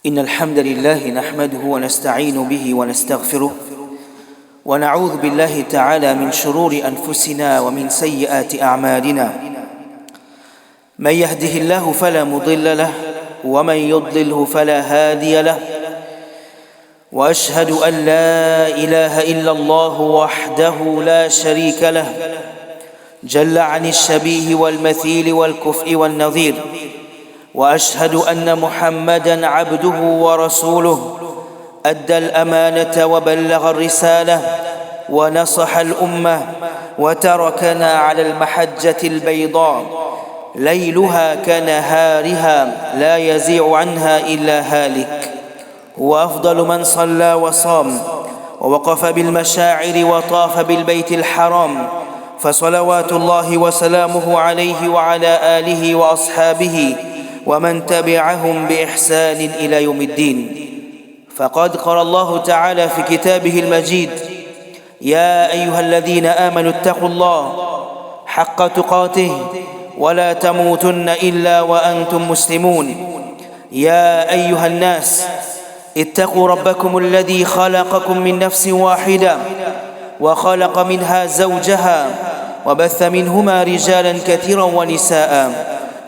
إن الحمد لله نحمده ونستعين به ونستغفره ونعوذ بالله تعالى من شرور أنفسنا ومن سيئات أعمالنا. من يهده الله فلا مضل له ومن يضلله فلا هادي له، وأشهد أن لا إله إلا الله وحده لا شريك له جل عن الشبيه والمثيل والكفء والنظير، وأشهد أن محمدًا عبده ورسوله أدى الأمانة وبلغ الرسالة ونصح الأمة وتركنا على المحجة البيضاء ليلها كنهارها لا يزيغ عنها إلا هالك. هو أفضل من صلى وصام ووقف بالمشاعر وطاف بالبيت الحرام، فصلوات الله وسلامه عليه وعلى آله وأصحابه ومن تبعهم بإحسان إلى يوم الدين. فقد قال الله تعالى في كتابه المجيد: يا أيها الذين آمنوا اتقوا الله حق تقاته ولا تموتن إلا وأنتم مسلمون. يا أيها الناس اتقوا ربكم الذي خلقكم من نفس واحدة وخلق منها زوجها وبث منهما رجالا كثيرا ونساء،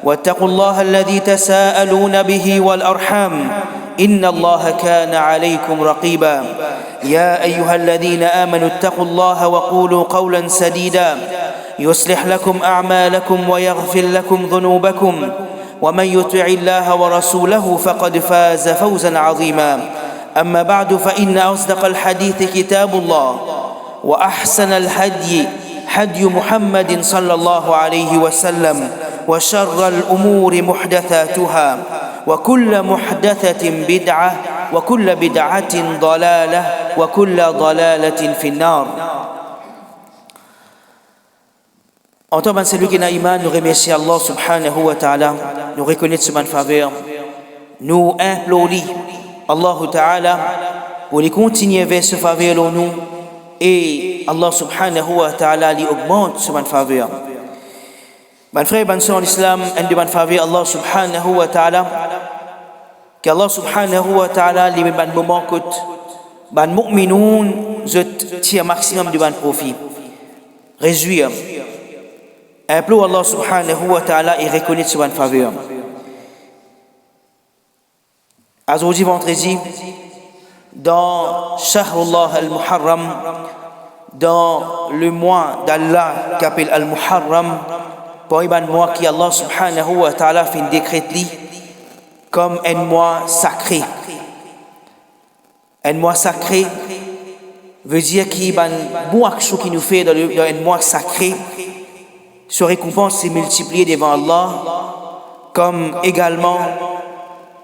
واتقوا الله الذي تساءلون به والأرحام إن الله كان عليكم رقيبا. يا أيها الذين آمنوا اتقوا الله وقولوا قولا سديدا يصلح لكم أعمالكم ويغفر لكم ذنوبكم، ومن يطع الله ورسوله فقد فاز فوزا عظيما. أما بعد، فإن أصدق الحديث كتاب الله، وأحسن الهدي هدي محمد صلى الله عليه وسلم، وشر الأمور محدثاتها، وكل محدثة بدعة، وكل بدعة ضلالة، وكل ضلالة في النار. En tant que celui qui n'a iman, nous remercions Allah subhanahu wa ta'ala, nous reconnaissons sa faveur, nous implorons Allah ta'ala pour lui continuer vers ce faveur en nous, et Allah subhanahu wa ta'ala lui augmente sa faveur. Mes frères et mes sœurs en islam, un de mes faveurs Allah subhanahu wa ta'ala, que Allah subhanahu wa ta'ala lui met un moment que les mu'minoun tirent maximum de profit. Réjouir. Implore Allah subhanahu wa ta'ala et reconnaître sa faveur. Aujourd'hui, vendredi, dans Shahrullah al-Muharram, dans le mois d'Allah qu'appelle al-Muharram, pour un mois qui Allah subhanahu wa ta'ala fait un décret comme un mois sacré. Un mois sacré veut dire qu'il y a un bon action qui nous fait dans un mois sacré. Sa récompense est multipliée devant Allah, comme également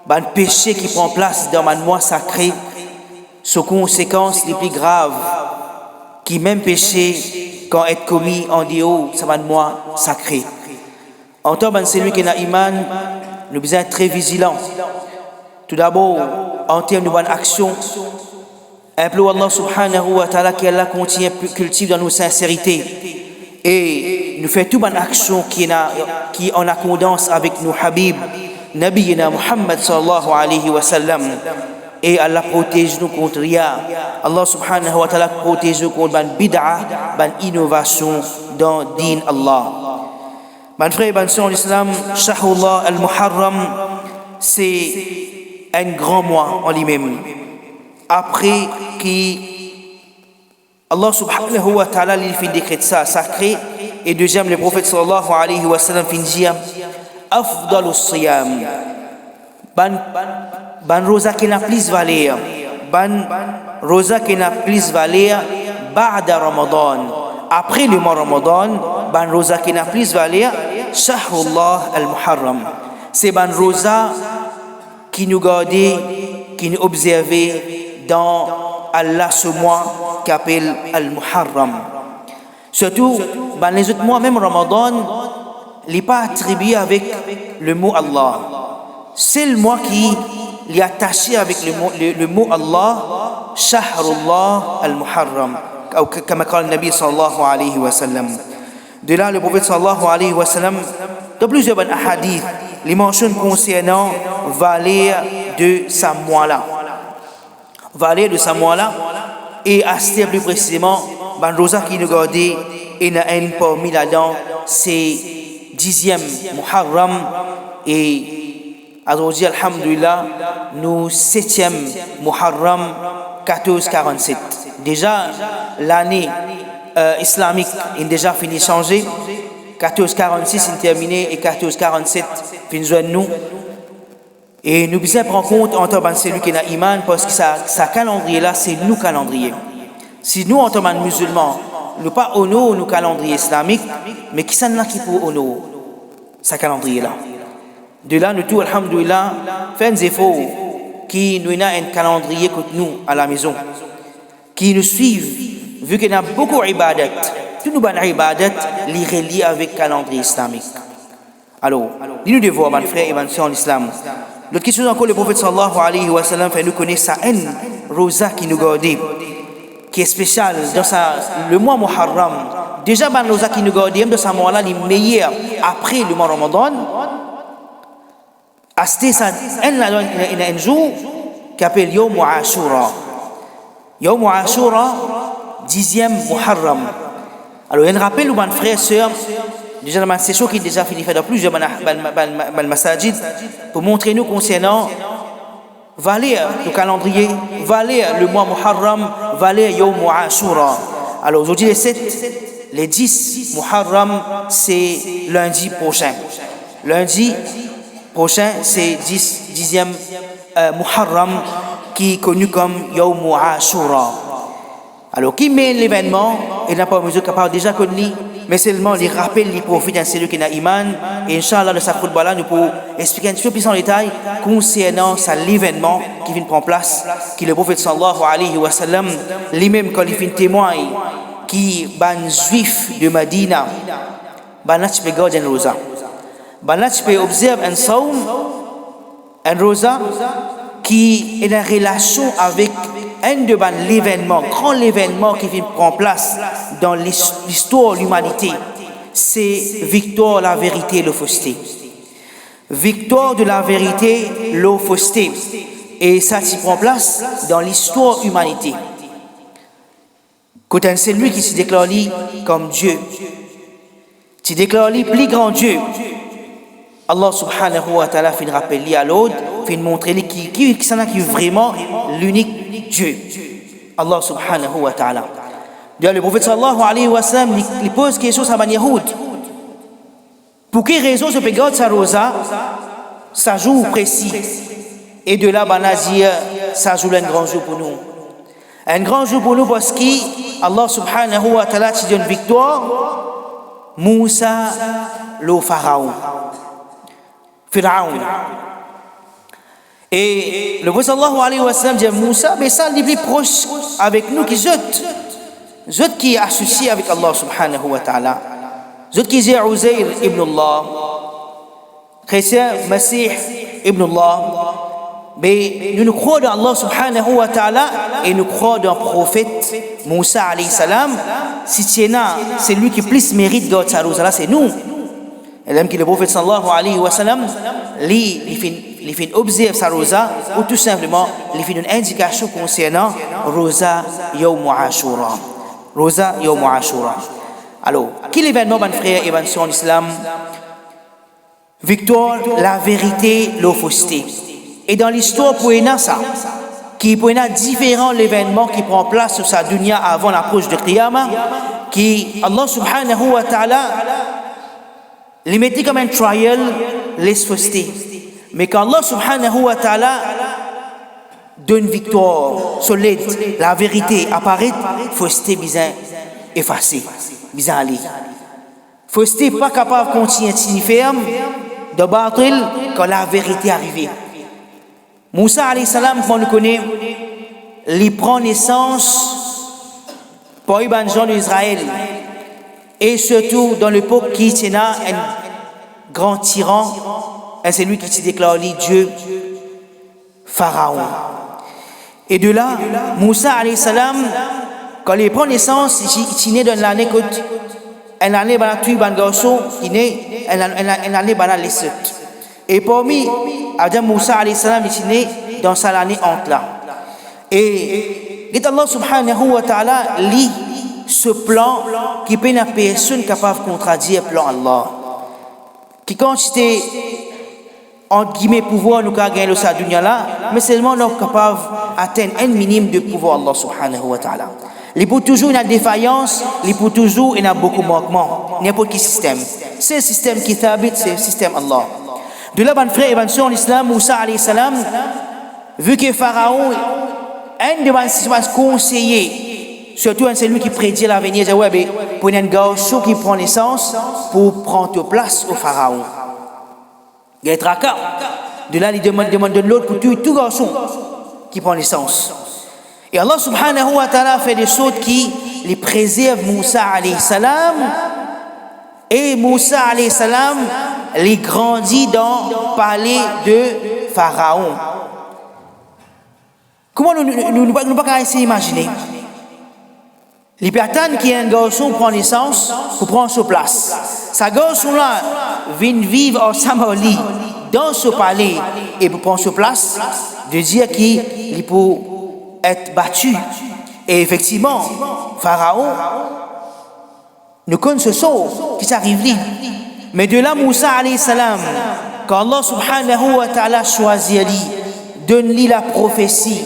un péché qui prend place dans un mois sacré, ses conséquences les plus graves, qui même péché quand est commis en dehors de un mois sacré. En tant que celui qui a iman, nous devons être très vigilants. Tout d'abord, en termes de bonne action, implore Allah subhanahu wa ta'ala qu'Allah continue cultive dans nos sincérités et nous fait toute bonne action qui en accordance avec nos habib, Nabiyina Muhammad sallallahu alayhi wa sallam. Et Allah protège nous contre rien. Allah subhanahu wa ta'ala protège nous contre ban bid'a, ban innovation dans din Allah. Mes frères et mes sœurs en islam, Shahrullah al-Muharram, c'est un grand mois en lui-même. Après Allah subhanahu wa ta'ala il fait décret ça sacré, et deuxième le prophète sallallahu alayhi wa sallam fait dire afdalus siyam, ban rosa qui n'a plus valeur, ban rosa qui n'a plus valeur ba'da Ramadan, après le mois Ramadan, ban rosa qui n'a plus valeur Shahrullah al-Muharram. C'est ban rosa qui nous gardait, qui nous observait dans Allah ce mois qu'appelle al-Muharram. Surtout, dans les autres mois, même Ramadan, il n'est pas attribué avec le mot Allah. C'est le mois qui est attaché avec le mot Allah, Shahrullah al-Muharram, comme dit le Nabi sallallahu alayhi wa sallam. De là, le prophète sallallahu alayhi wa sallam, dans plusieurs hadiths, les mentions concernant vallée de Samoala. Vallée de Samoala, et à ce plus précisément, ban rosa qui nous garde, et il y a un parmi là-dedans, c'est 10e Muharram, et aujourd'hui, alhamdulillah, nous 7e Muharram 1447. Déjà, l'année islamique est déjà fini de changer. 1446 est terminé et 1447 finit de nous. Et nous devons prendre compte en tant que celui qui a iman parce que sa calendrier là, c'est nous calendrier. Si nous en tant que musulmans, nous pas honorons nos calendrier islamique, mais qui s'en a qui pour honorer sa calendrier là. De là, nous tous, alhamdoulilah, faisons des efforts qui nous a un calendrier que nous à la maison, qui nous suivent, vu qu'il y a beaucoup d'ibadat. Tout nous ban ibadat, les reliés avec le calendrier islamique. Alors, nous devons, mes frères et mes sœurs en islam. L'autre question encore, le prophète sallallahu alayhi wa sallam fait nous connaître sa haine, rosa qui nous garde, qui est spéciale dans le mois Muharram. Déjà, ban rosa qui nous garde, dans ce mois-là, les meilleurs après le mois Ramadan. Asté ça, il y a un jour qui s'appelle Yawm Ashura. Yawm Ashura, 10e Muharram. Alors, il y a un rappel aux frères et sœurs, déjà dans ces choses qui déjà fini de faire dans plusieurs masajid, pour montrer nous concernant valer le calendrier, valer le mois Muharram, valer Yawm Ashura. Alors, aujourd'hui, les 10 Muharram, c'est lundi prochain. Lundi prochain, c'est 10e Muharram, qui est connu comme Yawm Ashura. Alors, qui met l'événement, il n'a pas mesure capable déjà connu, mais seulement les rappels, les prophètes, c'est celui qui a iman. Et Inch'Allah, dans sa khutbah là, nous pouvons expliquer un petit peu plus en détail concernant l'événement qui vient prendre place, qui le prophète sallallahu alayhi wa sallam, lui-même, quand il fait témoigne, qui ban juif de Medina, banat peut garder un rosa. Banat peut observer un saum, un rosa, qui est en relation avec un de l'événement, grand événement qui vient prendre place dans l'histoire de l'humanité, c'est victoire de la vérité et le fausseté. Victoire de la vérité, le fausseté. Et ça s'y prend place dans l'histoire de l'humanité. Quand c'est lui qui se déclare comme Dieu, qui déclare plus grand Dieu. Allah subhanahu wa ta'ala fait rappeler à l'autre, fait montrer qui est vraiment l'unique Dieu. Allah subhanahu wa ta'ala. D'ailleurs, le prophète sallallahu alayhi wa sallam, il pose question à Bani Yahoud. Pour quelle raison ce pégarde sa rosa, ça joue précis. Et de là, Banazir, ça joue un grand jour pour nous. Un grand jour pour nous parce qu'Allah subhanahu wa ta'ala te donne victoire. Moussa, le pharaon. Pharaon. Et le prophète sallallahu alayhi wa sallam dit à Moussa, mais ça, il est plus proche avec nous qui Zot qui est associé avec Allah subhanahu wa ta'ala. Zot qui est Uzair ibn Allah. Chrétien, Masih ibn Allah. Mais nous croyons dans Allah subhanahu wa ta'ala et nous croyons dans le prophète Moussa alayhi salam. Si c'est lui qui plus mérite de sa rosa, c'est nous. Et même que le prophète sallallahu alayhi wa sallam, il fait observer sa rosa ou tout simplement il fait une indication concernant rosa Yawm Ashura. Rosa Yawm Ashura. Alors, quel événement, mes frères et mes sœurs en islam? Victoire, la vérité, le fausseté. Et dans l'histoire, pour ça, qui pour différents événements qui prend place sur sa dunya avant l'approche de Qiyamah, qui Allah subhanahu wa ta'ala les mettait comme un trial, les faussetés. Mais quand Allah subhanahu wa ta'ala donne victoire solide, la vérité apparaît, fausseté bien effacée, bien aller. Fausseté pas capable de continuer ferme de battre quand la vérité arrive. Moussa alayhi salam, qu'on le connaît, il prend naissance pour les gens d'Israël. Et surtout dans l'époque qui était un grand tyran, et c'est lui qui se déclare Dieu, Pharaon. Et de là, Moussa alayhi salam, quand il prend naissance, il est né dans l'année une année il est né un année il est Et parmi Adam Moussa alayhi salam, il est né dans sa l'année entre là. Et Allah subhanahu wa ta'ala lit ce plan qui peut n'a personne capable de contredire le plan Allah. Qui quand c'était entre guillemets pouvoir nous gagner le sa dunya là, mais seulement nous capable d'atteindre un minimum de pouvoir Allah subhanahu wa ta'ala. Il peut toujours une défaillance, il peut toujours il y a beaucoup de manquements, n'importe quel système. C'est le système qui t'habite, c'est le système Allah. De là, mon frère et ma soeur en islam, Moussa alayhi salam, vu que Pharaon, un de mes conseillers, surtout c'est lui qui prédit l'avenir, il dit ouais, ben, pour un garçon qui prend naissance pour prendre place au Pharaon. Il y a un tracas. De là, il demande de l'autre pour tuer tout garçon qui prend naissance. Et Allah subhanahu wa ta'ala fait des choses qui les préservent Moussa alayhi salam. Et Moussa alayhi salam les grandit dans le palais de Pharaon. Comment nous ne pouvons pas essayer d'imaginer? Les personnes qui ont un garçon prend naissance pour prendre sa place. Ce garçon-là vient vivre en Samarie dans ce palais et pour prendre sa place, de dire qu'il peut être battu. Et effectivement, Pharaon nous connaît ce sort qui s'arrive là. Mais de là, Moussa alayhi salam, quand Allah subhanahu wa ta'ala choisit lui, donne-lui la prophétie.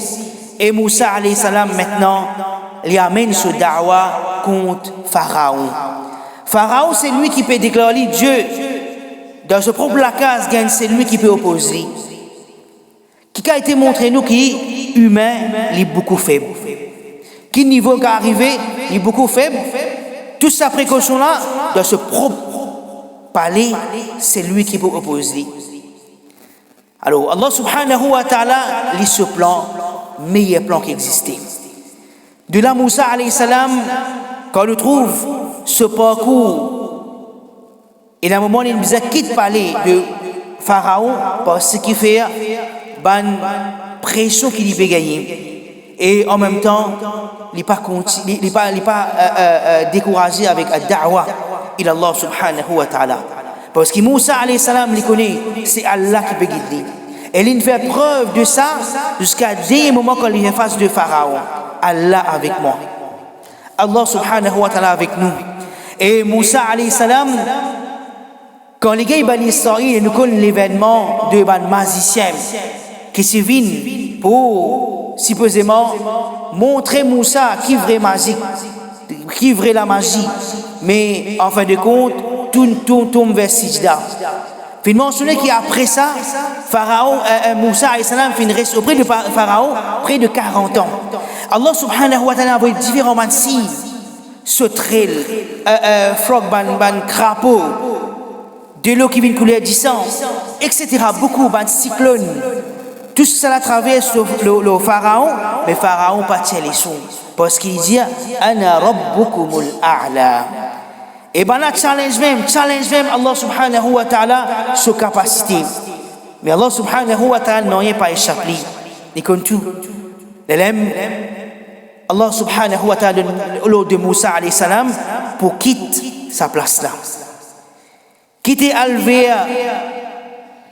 Et Moussa alayhi salam maintenant, il amène ce da'wa contre Pharaon. Pharaon, c'est lui qui peut déclarer Dieu. Dans ce propre case, c'est lui qui peut opposer. Qui a été montré nous qui est humain, il est beaucoup faible. Qui niveau qui est arrivé, il est beaucoup faible. Toute sa précaution-là, dans ce propre palais, c'est lui qui peut opposer. Alors, Allah subhanahu wa ta'ala lit ce plan, meilleur plan qui existait. De là, Moussa alayhi salam, quand on trouve ce parcours, et à un moment, il nous a quitté le palais de Pharaon parce qu'il fait une pression qu'il peut gagner. Et en même temps, il n'est pas découragé avec la da'wa ila Allah subhanahu wa ta'ala. Parce que Moussa alayhi salam, il connaît, c'est Allah qui peut guider. Et il fait preuve de ça jusqu'à des moments quand il est face de Pharaon. Allah avec moi. Allah subhanahu wa ta'ala avec nous. Et Moussa alayhi salam, quand les gars Bani Israël nous connaissent l'événement de ban magicien qui se viennent pour supposément montrer Moussa qui est vrai magique, qui est vrai la magie, mais en fin de compte tout tombe vers Sijda. Finalement, ce qui après ça, Pharaon, Moussa alayhi salam finit auprès de Pharaon près de 40 ans. Allah subhanahu wa ta'ala a envoyé différents signes, sauterelles, frog, crapaud, de l'eau qui vient couler du sang, etc. Beaucoup de cyclones. Tout cela traverse le Pharaon, mais Pharaon pas tient les sons. Parce qu'il dit Ana rabbukumul a'la. Et ben là, challenge même Allah subhanahu wa ta'ala sa capacité. Mais Allah subhanahu wa ta'ala n'a rien pas échappé. Il connaît tout. Allah subhanahu wa ta'ala l'eau de Moussa alayhi salam pour quitter sa place là. Quitter Alvéa,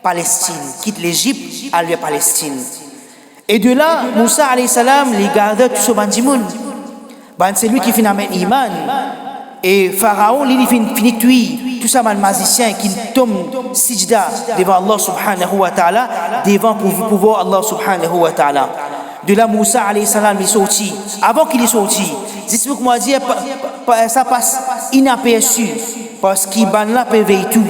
Palestine, quitte l'Égypte, Alvéa, Palestine. Et de là, Moussa alayhi salam les garde tout ce bandimoun. C'est lui qui finit avec Iman. Et Pharaon, il finit tuer tout ça, man magicien qui tombe sijda devant Allah subhanahu wa ta'ala, devant pouvoir Allah subhanahu wa ta'ala. De là, Moussa alayhi salam est sorti. Avant qu'il est sorti, dites-moi comment dire, ça passe inaperçu parce qu'il peut veiller tout.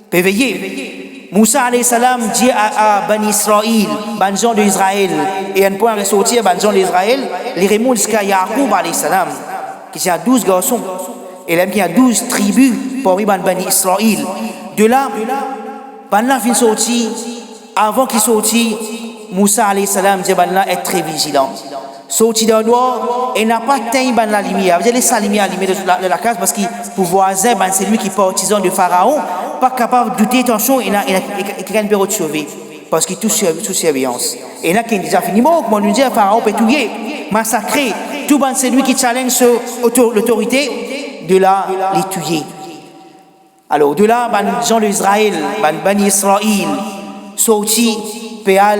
Peut veiller. Moussa alayhi salam dit à Bani Israël, ban gens d'Israël, et un point ressortir, ban gens d'Israël, les remontent jusqu'à Yaqub alayhi salam, qui a 12 garçons, et là, qui a 12 tribus parmi Bani Israël. De là, Ban fin sorti, avant qu'il sorti, Moussa alayhi salam dit Ban être très vigilant. Sorti dans le noir et n'a pas teint la lumière. Vous allez laisser la lumière allumée de la case parce que pour voisin, c'est lui qui est partisan de Pharaon, pas capable de douter, attention, il a quelqu'un de te sauver. Parce qu'il est sous surveillance. Et là, qui est déjà fini, comment nous dit Pharaon peut tuer, massacrer. Tout c'est lui qui challenge l'autorité, de là, les tuer. Alors, de là, les gens d'Israël, Bani Israël, sorti, péal,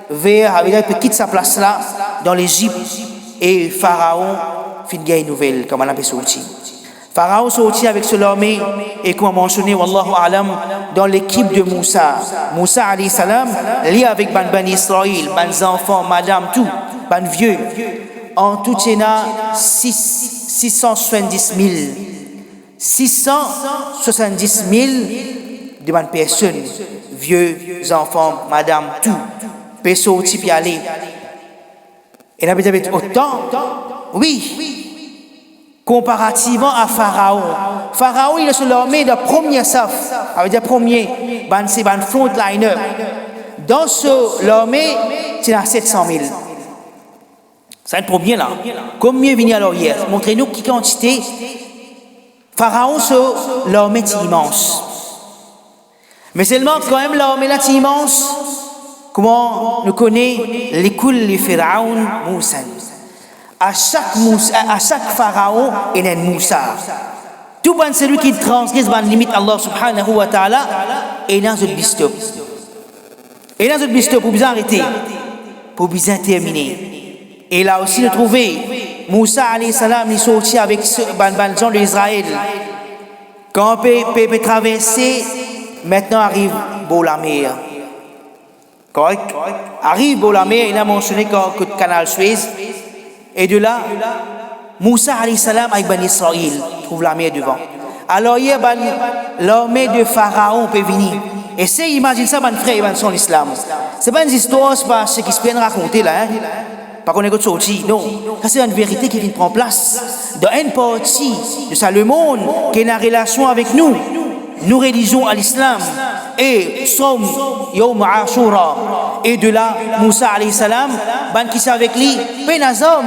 vers, avec quitte sa place là, dans l'Égypte, et Pharaon, fin de nouvelle, comme on appelle sorti. Pharaon sorti avec son armée, et comme mentionné, Wallahu Alam, dans l'équipe de Moussa. Moussa, alayhi salam, lié avec Bani Israël, les enfants, madame, tout, les vieux. En tout, il y a 670 000. 670 000 de bonnes personnes, vieux, enfants, madame, tout, peut sortir puis aller. Et là, vous avez autant, oui, comparativement à Pharaon. Pharaon, il est sur l'armée de premier saf, avec des premiers, c'est un frontliner. Dans l'armée, c'est à 700 000. C'est le premier là. Combien vient alors hier? Montrez-nous qui quantité. Pharaon, l'armée est immense. Mais seulement quand même l'armée est immense, comment on connaît les coups de Pharaon Moussa. À chaque Pharaon, il y a un Moussa. Tout bon celui qui transgresse la limite Allah subhanahu wa ta'ala, et dans le bistop. Et dans le bistop pour bien arrêter, pour bien terminer. Et là aussi, nous trouvons Moussa alayhi salam est sorti avec les gens d'Israël. Quand on peut traverser, maintenant arrive la mer. Correct? Arrive la mer, il a mentionné que le canal Suez. Et de là, Moussa alayhi salam avec Bani Israël trouve la mer devant. Alors hier, l'armée de Pharaon peut venir. Et c'est, imagine ça, mon frère, ils sont l'islam. Ce n'est pas une histoire, c'est pas ce qui se vient raconter là. Hein? Pas qu'on est que sorti, non. Ça c'est une vérité qui vient prendre place dans une partie de ça, le monde qui est en relation avec nous. Nous religions à l'islam et sommes Yom Ashura. Et de là, Moussa alayhi salam, qui s'est avec lui, Penazom,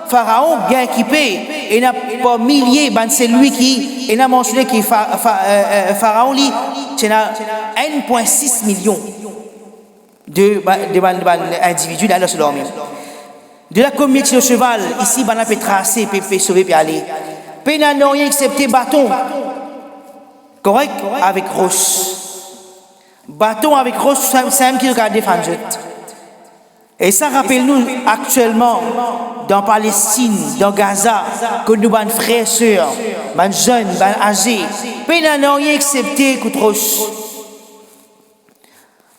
Pharaon bien équipé, et n'a pas milliers, c'est lui qui, et n'a mentionné que Pharaon, lui, c'est 1,6 million d'individus dans ce domaine. De la communauté de cheval, ici, on peut tracer, peut sauver, peut aller. Peut n'a rien excepté bâton. Correct? Avec roche. Bâton avec roche, c'est un qui regarde défendre. Et ça rappelle-nous actuellement, dans Palestine, dans Gaza, que nous, nos frères et sœurs, nos jeunes, nos âgés, peut n'a rien excepté coup de roche.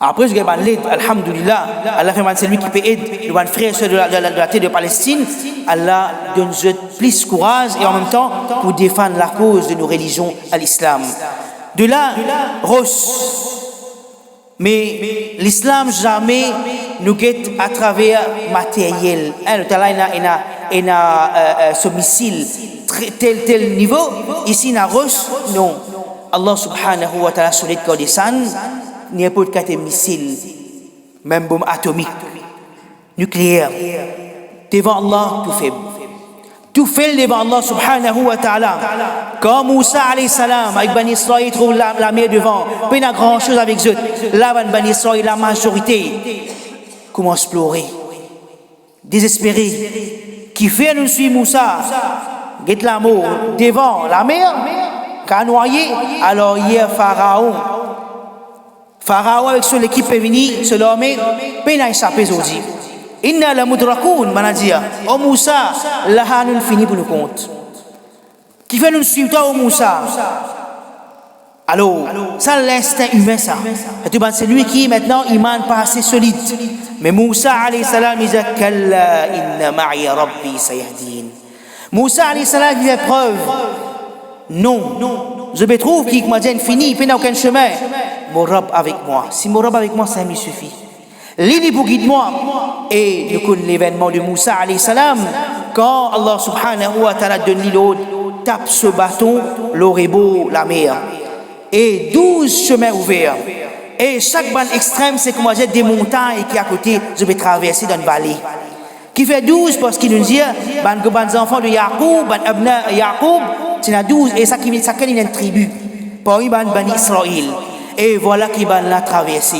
Après, je dis, alhamdulillah, Allah fait c'est lui qui peut aider les frères et sœurs de la terre de Palestine. Allah donne plus courage et en même temps pour défendre la cause de nos religions à l'islam. De là, Roche. Mais l'islam jamais nous guette à travers matériel. Il a ce missile tel niveau. Ici, na Roche, non. Allah subhanahu wa ta'ala sur les corps des sangs. N'importe quel missile, même bombe atomique, nucléaire, devant Allah, tout faible. Tout fait devant Allah subhanahu wa ta'ala. Quand Moussa alayhi salam, avec Bani Israël, trouve la mer devant, pas une grand chose avec eux. Là, Bani Israël, la majorité, commence à pleurer, désespéré. Qui fait nous suivre Moussa, guette l'amour devant la mer, qu'a noyé, alors hier Pharaon avec son équipe est venue, se l'armée, peine à échapper aujourd'hui. Inna la mudrakoun, manadia. Oh Moussa, la hanun fini pour nous compte. Qui fait nous suivre toi, oh Moussa? Alors, ça l'instinct humain, ça. C'est lui qui maintenant, il m'a pas assez solide. Mais Moussa, alayhi salam, il dit, Kalla inna ma'i rabbi sayahdin. Moussa, alayhi salam, il dit, preuve. Non. Je me trouve qu'il m'a dit, fini, il n'a aucun chemin. Mon Rab avec moi. Si mon Rab avec moi, ça me suffit. L'idée pour guide-moi. Et nous connaissons l'événement de Moussa alayhi salam. Quand Allah subhanahu wa ta'ala donne l'eau, tape ce bâton, l'eau est beau, la mer. Et 12 chemins ouverts. Et chaque bande extrême, c'est que moi j'ai des montagnes qui à côté, je vais traverser dans une vallée. Qui fait 12 parce qu'il nous dit, les enfants de Yacoub, Yacoub, c'est 12, et ça qui est une tribu. Parmi Bani Israël. Et voilà qui l'a traversé.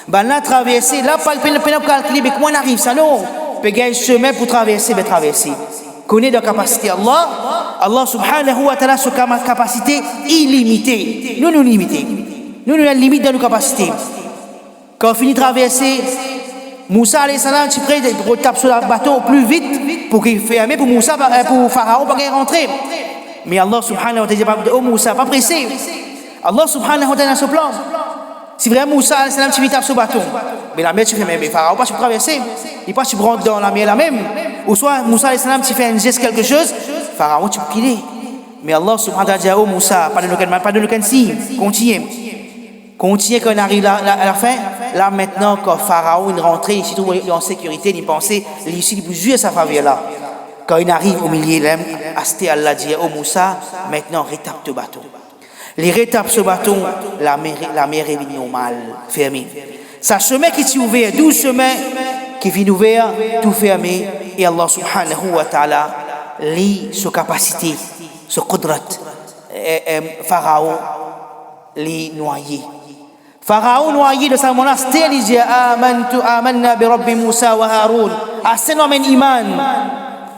L'a traversé, là, pas le calculer, mais comment on arrive ça, non? Péguer un chemin pour traverser, mais traverser. connaît la capacité Allah. Allah subhanahu wa ta'ala a une capacité illimitée. Nous limitons. Nous avons une limite dans nos capacités. Quand on finit de traverser, Moussa alayhi salam, tu prêt de taper sur le bateau plus vite pour qu'il ferme pour Moussa, pour Pharaon, pour qu'il rentre. Mais Allah subhanahu wa ta'ala dit, oh Moussa, pas pressé. Allah subhanahu wa ta'ala a ce plan. Si vraiment Moussa alayhi salam, tu viens taper sur le bateau, mais la mer, tu fais même, mais Pharaon, pas tu peux traverser. Il pas tu rentres dans la mer la même. Ou soit Moussa alayhi salam, tu fais un geste quelque chose, Pharaon, tu peux quitter. Mais Allah subhanahu wa ta'ala dit, oh Moussa, pas de aucun signe, continuez quand on arrive à la fin. Là maintenant, quand Pharaon est rentré, il se trouve en sécurité, il pensait, il peut jouer sa faveur là. Quand il arrive au milieu, Allah dit, oh Moussa, maintenant rétape ce bateau. Les rétape ce bateau, la mer est normale, fermée. Sa chemin qui est ouvert, 12 chemins qui viennent ouverts, tout fermé. Et Allah subhanahu wa ta'ala lit sa capacité, sa qudrat. Pharaon les noyé. Pharaon noyé de sa monastère, il dit amanna bi rabbi Moussa wa Haroun. À ce nom iman.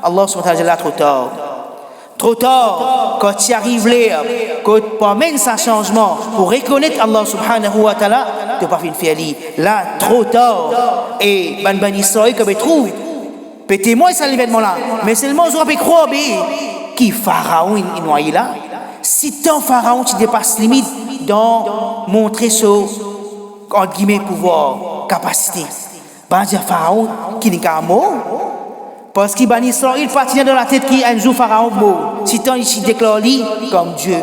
Allah subhanahu wa ta'ala trop tard. Trop tard, quand tu arrives là, quand tu amènes un changement pour reconnaître Allah subhanahu wa ta'ala, tu n'as pas fait une fiali. Là, trop tard. Et ban Israël, comme il trouve, pétez-moi ça l'événement là. Mais seulement, je vais croire qui Pharaon est noyé là. Si tant Pharaon, tu dépasses limite dans montrer son, entre guillemets, pouvoir, capacité. Ben, dire Pharaon qui n'est qu'un mot. Parce qu'il ban Israël partit dans la tête qui un jour Pharaon mot. Si tant il déclare lui comme Dieu.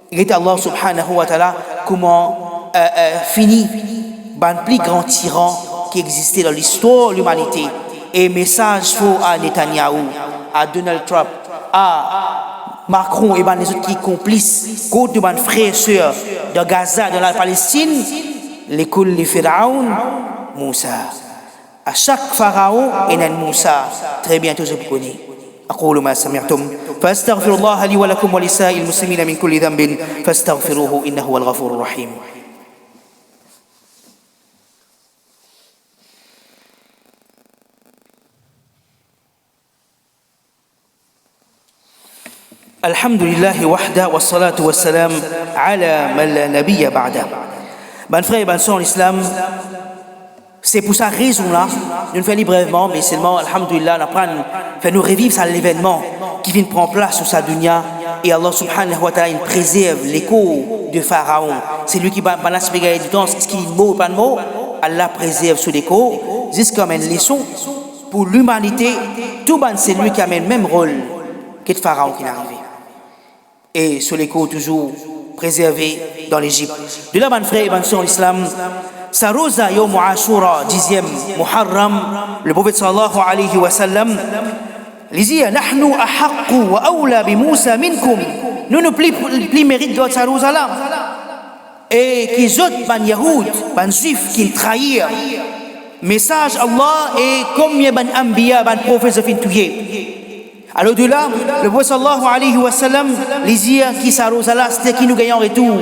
Et Allah subhanahu wa ta'ala comment finit ban plus grand tyran qui existait dans l'histoire de l'humanité. Et message faux à Netanyahou, à Donald Trump, à Macron et les autres qui complices contre les frères et sœurs de Gaza, de la Palestine, l'école de Pharaon, Moussa. À chaque pharaon, il y a un Moussa. Très bientôt, je vous connais. أقول ما سمعتم فاستغفر الله لي ولكم ولسائر المسلمين من كل ذنب فاستغفروه إنه هو الغفور الرحيم. الحمد لله وحده والصلاة والسلام على من لا نبي بعده. Ben frère et ben sœur en islam, c'est pour cette raison-là, nous le faisons brièvement, mais seulement, alhamdoulilah, nous nous revivre ça l'événement qui vient de prendre place sur sa dunya. Et Allah subhanahu wa ta'ala, il préserve l'écho de Pharaon. C'est lui qui va l'expliquer du temps, ce qui est mot ou pas de mot. Allah préserve ce l'écho, jusqu'à une leçon pour l'humanité. Tout c'est lui qui a le même rôle que le Pharaon qui est arrivé. Et ce l'écho toujours préservé dans l'Égypte. De là, mon frère et ma soeur en islam, sa rosa yom Ashura, 10e Muharram, le prophète sallallahu alayhi wa sallam, il dit nahnu ahaqqu wa awla bi Moussa minkum. Nous plus mérite de sa rosa là. Et qu'ils autres ban yahoud, ban juifs qui trahirent message Allah et combien ban anbiya, ban prophètes fin tuer. Alors de là, le prophète sallallahu alayhi wa sallam, il dit qui sa rosa là, c'était qui nous gagnons en retour.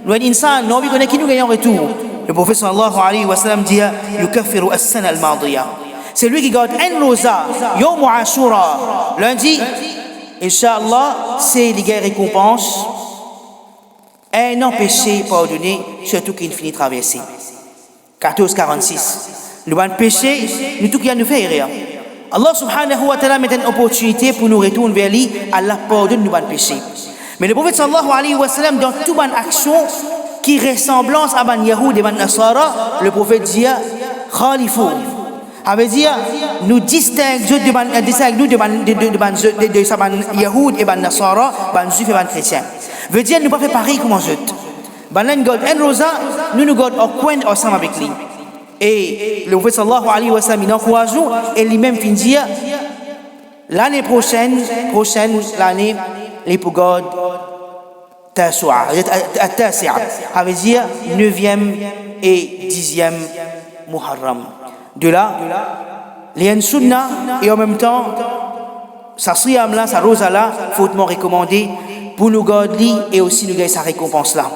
Nous un insan, nous connaît qui nous gagnons en retour. Le prophète sallallahu alayhi wa sallam dit yukaffiru as-sana al-madiya. C'est lui qui garde un rosa yom Ashura lundi. Inch'Allah, c'est les guerres récompenses. Un an péché pardonné, surtout qu'il finit traverser. 14:46. Le bon péché, nous tout qui a nous fait rire. Allah subhanahu wa ta'ala met une opportunité pour nous retourner vers lui. Allah pardonne nos bon péchés. Mais le prophète sallallahu alayhi wa sallam, dans toute bonne action qui ressemblance à ban Yahoud et ban Nasara, le prophète dit Khalifou. Ça veut dire nous distinguons de ban Yahoud et ban Nasara, ban Juifs et ban Chrétiens. Veut dire nous pas faire pareil comme eux. Ban l'un God un rosa, nous God au coin ensemble avec lui. Et le prophète sallallahu alayhi wa sallam il encourage nous et lui-même fin dire l'année prochaine l'année les pour God Tasu'a, ça veut dire 9e et 10e Muharram. De là, il y a une sunna et en même temps, sa siyam là, sa rosa là, fautement recommandé pour nous garder et aussi nous gagner sa récompense là.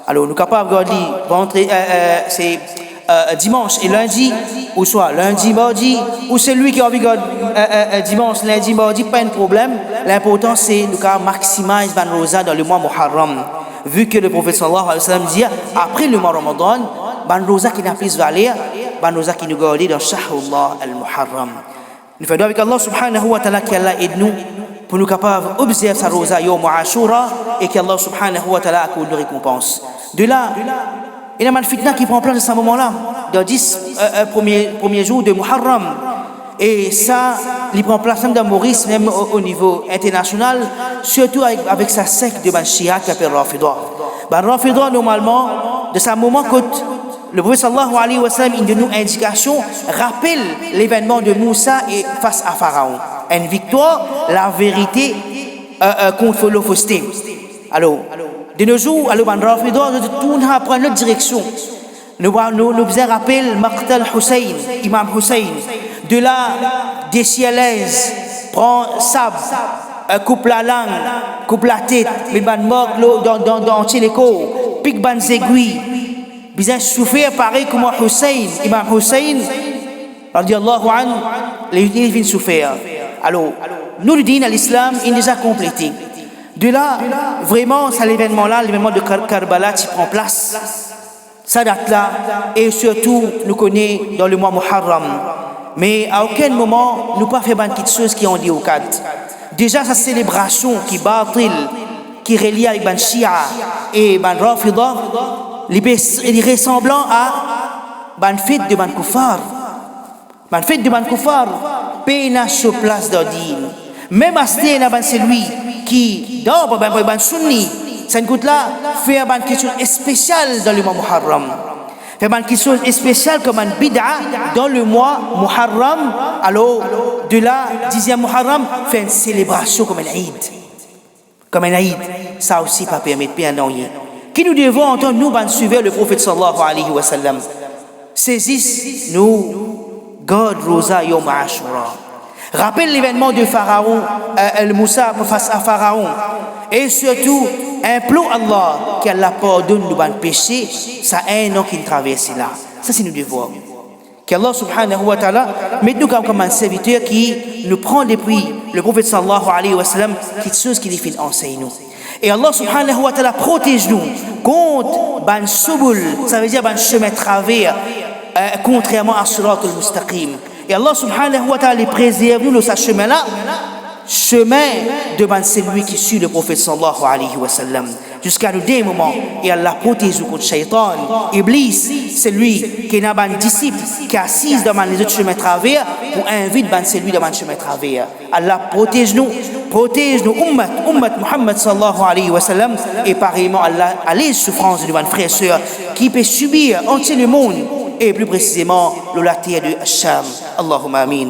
Alors, nous sommes capables de garder, c'est dimanche et lundi, ou soit lundi, mardi, ou celui qui a envie de dimanche, lundi, mardi, pas un problème. L'important c'est de maximiser le rosa dans le mois Muharram. Vu que le prophète sallallahu alayhi wa sallam dit, après le mois Ramadan, le rosa qui n'a plus valeur, le rosa qui nous garde dans Shahrullah al-Muharram. Nous faisons avec Allah subhanahu wa ta'ala qui Allah aide nous pour nous capables d'observer sa rosa Yom Ashura et qu'Allah subhanahu wa ta'ala accorde de récompense. De là, il y a une fitna qui prend place à ce moment-là, dans 10 premiers jours de Muharram. Et ça, il prend place même dans Maurice, même au niveau international, surtout avec sa secte de Shia qui s'appelle Rafida. Rafida, normalement, de ce moment que le prophète sallallahu alayhi wa sallam, une de nos indications, rappelle l'événement de Moussa et face à Pharaon. Une victoire, la vérité contre le fausseté. Alors, de nos jours, alors, Rafida, nous tournons à prendre notre direction. Nous faisons rappel Maqtal Hussein, Imam Hussein. De là, décielaise, prend sable, coupe la langue, coupe la tête, met ban mort dans les corps, pique ban aiguilles. Bien souffrir pareil comme Hussein, Imam Hussein, radiallahu anhu, il vient souffrir. Alors, nous le disons à l'islam, il est déjà complété. De là, vraiment, c'est l'événement-là, l'événement de Karbala qui prend place. Ça date là, et surtout, nous connaissons dans le mois Muharram. Mais à aucun moment, nous ne pouvons pas faire quelque chose qui ont dit au cadre. Déjà, sa célébration qui batil, qui relie avec Ban Shia et Ban Rafida, il est ressemblant à Ban fête de Ban Koufar. Ban fête de Ban Koufar, peine sur place d'Odin. Même à ce celui qui, dans Ban Sunni, ça nous coûte là, faire quelque chose de spécial dans le mois Muharram. Faire quelque chose de spécial comme un bid'a dans le mois Muharram. Alors, de là, 10e Muharram, faire une célébration comme un Eid. Comme un Eid. Ça aussi, pas permettre bien d'ennuyer. Qui nous devons entendre, nous, suivre le prophète sallallahu alayhi wa sallam. Saisissent, nous, God Rosa Yom Ashura. Rappelle l'événement de Pharaon, Moussa face à Pharaon. Et surtout, implore Allah qu'Allah pardonne nos péchés. Ça a un an qu'il traverse là. Ça, c'est nous devoir. Qu'Allah subhanahu wa ta'ala mette nous comme un serviteur qui nous prend depuis le prophète sallallahu alayhi wa sallam quelque chose qui nous enseigne nous. Et Allah subhanahu wa ta'ala protège nous contre ban subul, ça veut dire ban chemin travers, contrairement à Sirat al-Mustaqim. Et Allah subhanahu wa ta'ala préserve nous de ce chemin-là, chemin de celui qui suit le prophète sallallahu alayhi wa sallam, jusqu'à le dernier moment. Et Allah protège nous contre Shaitan, Iblis, celui qui est un disciple, qui est assis dans les autres chemins travers, pour inviter celui dans le chemin travers. Allah protège nous, ummat Muhammad sallallahu alayhi wa sallam, et pareillement Allah à les souffrances de nos frères et sœurs qui peuvent subir entier le monde, et plus précisément le terre de Asham. Allahumma amin.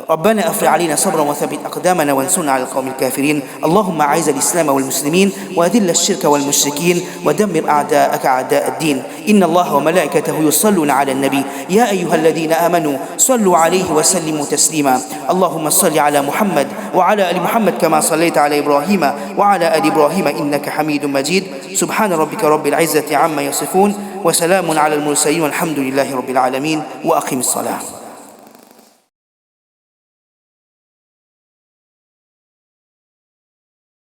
ربنا افرغ علينا صبرا وثبت اقدامنا وانصرنا على القوم الكافرين. اللهم اعز الاسلام والمسلمين واذل الشرك والمشركين ودمر اعداءك اعداء الدين. ان الله وملائكته يصلون على النبي يا ايها الذين امنوا صلوا عليه وسلموا تسليما. اللهم صل على محمد وعلى ال محمد كما صليت على ابراهيم وعلى ال ابراهيم انك حميد مجيد. سبحان ربك رب العزه عما يصفون وسلام على المرسلين والحمد لله رب العالمين. واقم الصلاه.